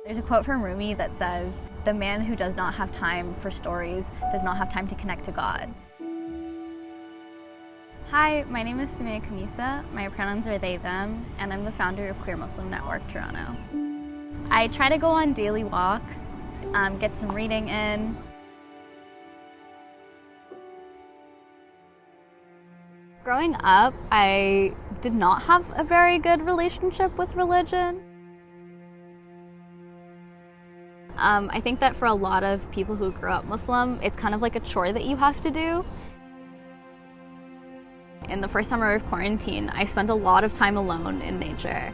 There's a quote from Rumi that says, "The man who does not have time for stories does not have time to connect to God." Hi, my name is Summeiya. My pronouns are they, them, and I'm the founder of Queer Muslim Network Toronto. I try to go on daily walks, get some reading in. Growing up, I did not have a very good relationship with religion. I think that for a lot of people who grew up Muslim, it's kind of like a chore that you have to do. In the first summer of quarantine, I spent a lot of time alone in nature,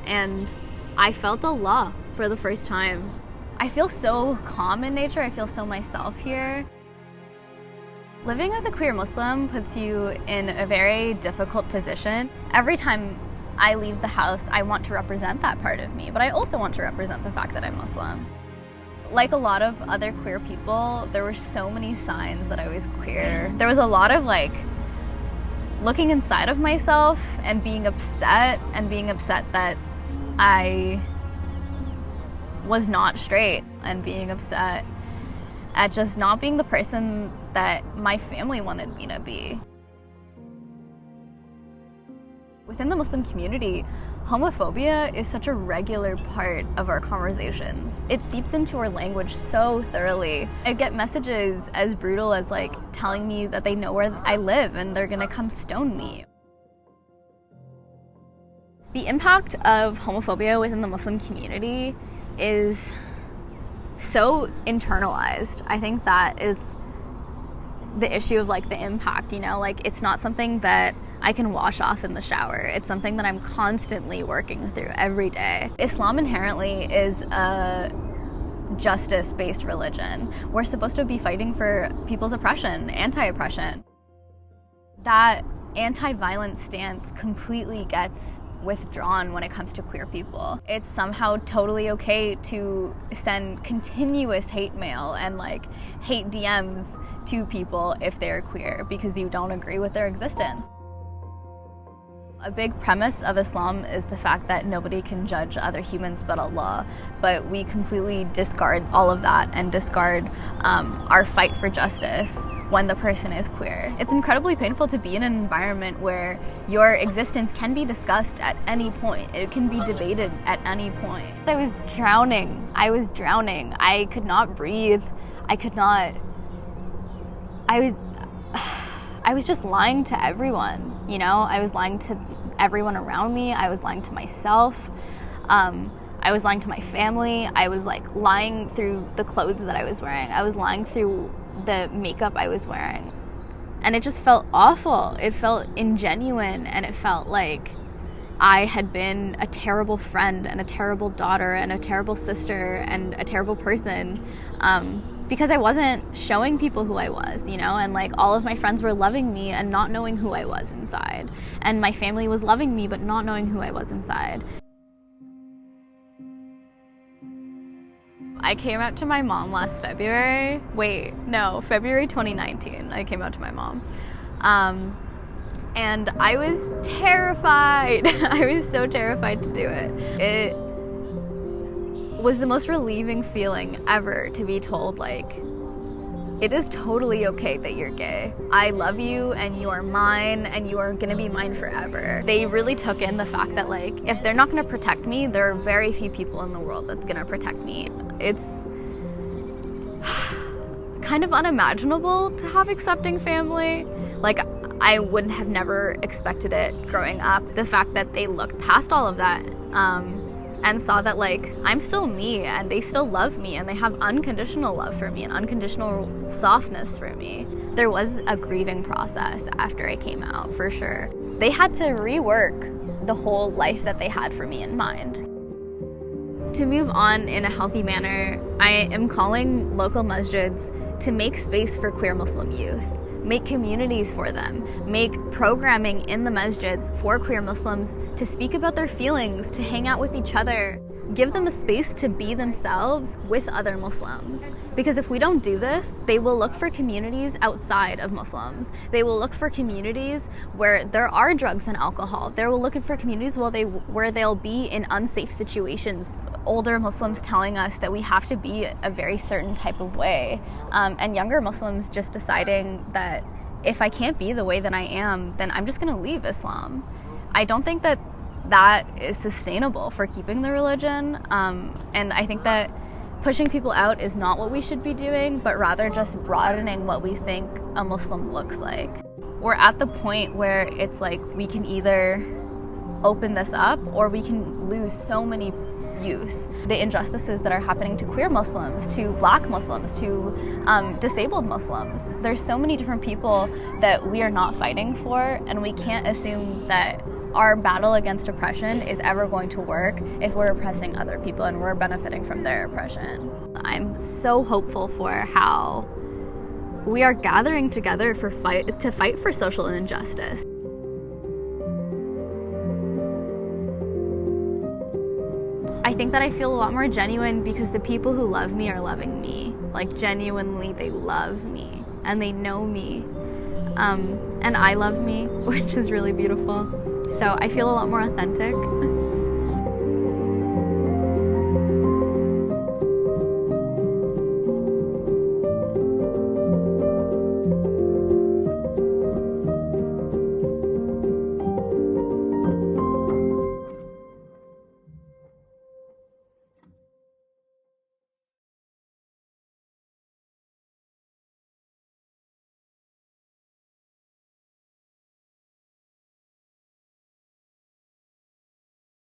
and I felt Allah for the first time. I feel so calm in nature, I feel so myself here. Living as a queer Muslim puts you in a very difficult position. Every time I leave the house, I want to represent that part of me, but I also want to represent the fact that I'm Muslim. Like a lot of other queer people, there were so many signs that I was queer. There was a lot of looking inside of myself and being upset that I was not straight, and being upset at just not being the person that my family wanted me to be. Within the Muslim community, homophobia is such a regular part of our conversations. It seeps into our language so thoroughly. I get messages as brutal as telling me that they know where I live and they're gonna come stone me. The impact of homophobia within the Muslim community is so internalized. I think that is the issue of the impact, it's not something that I can wash off in the shower. It's something that I'm constantly working through every day. Islam inherently is a justice-based religion. We're supposed to be fighting for people's oppression, anti-oppression. That anti-violence stance completely gets withdrawn when it comes to queer people. It's somehow totally okay to send continuous hate mail and hate DMs to people if they're queer because you don't agree with their existence. A big premise of Islam is the fact that nobody can judge other humans but Allah, but we completely discard all of that and discard our fight for justice when the person is queer. It's incredibly painful to be in an environment where your existence can be discussed at any point. It can be debated at any point. I was drowning. I could not breathe. I was just lying to everyone, I was lying to everyone around me. I was lying to myself. I was lying to my family. I was lying through the clothes that I was wearing. I was lying through the makeup I was wearing. And it just felt awful. It felt ingenuine, and it felt like I had been a terrible friend and a terrible daughter and a terrible sister and a terrible person. Because I wasn't showing people who I was, and all of my friends were loving me and not knowing who I was inside. And my family was loving me but not knowing who I was inside. I came out to my mom last February. February 2019, I came out to my mom. And I was terrified. I was so terrified to do it. It was the most relieving feeling ever to be told, it is totally okay that you're gay. I love you and you are mine and you are gonna be mine forever. They really took in the fact that if they're not gonna protect me, there are very few people in the world that's gonna protect me. It's kind of unimaginable to have accepting family. I would have never expected it growing up. The fact that they looked past all of that and saw that I'm still me and they still love me and they have unconditional love for me and unconditional softness for me. There was a grieving process after I came out, for sure. They had to rework the whole life that they had for me in mind. To move on in a healthy manner, I am calling local masjids to make space for queer Muslim youth. Make communities for them, make programming in the masjids for queer Muslims to speak about their feelings, to hang out with each other. Give them a space to be themselves with other Muslims. Because if we don't do this, they will look for communities outside of Muslims. They will look for communities where there are drugs and alcohol. They will look for communities where they'll be in unsafe situations older Muslims telling us that we have to be a very certain type of way, and younger Muslims just deciding that if I can't be the way that I am, then I'm just going to leave Islam. I don't think that that is sustainable for keeping the religion, and I think that pushing people out is not what we should be doing, but rather just broadening what we think a Muslim looks like. We're at the point where it's like we can either open this up or we can lose so many youth. The injustices that are happening to queer Muslims, to black Muslims, to disabled Muslims. There's so many different people that we are not fighting for, and we can't assume that our battle against oppression is ever going to work if we're oppressing other people and we're benefiting from their oppression. I'm so hopeful for how we are gathering together to fight for social injustice. I think that I feel a lot more genuine because the people who love me are loving me. Like, genuinely, they love me and they know me. And I love me, which is really beautiful. So I feel a lot more authentic.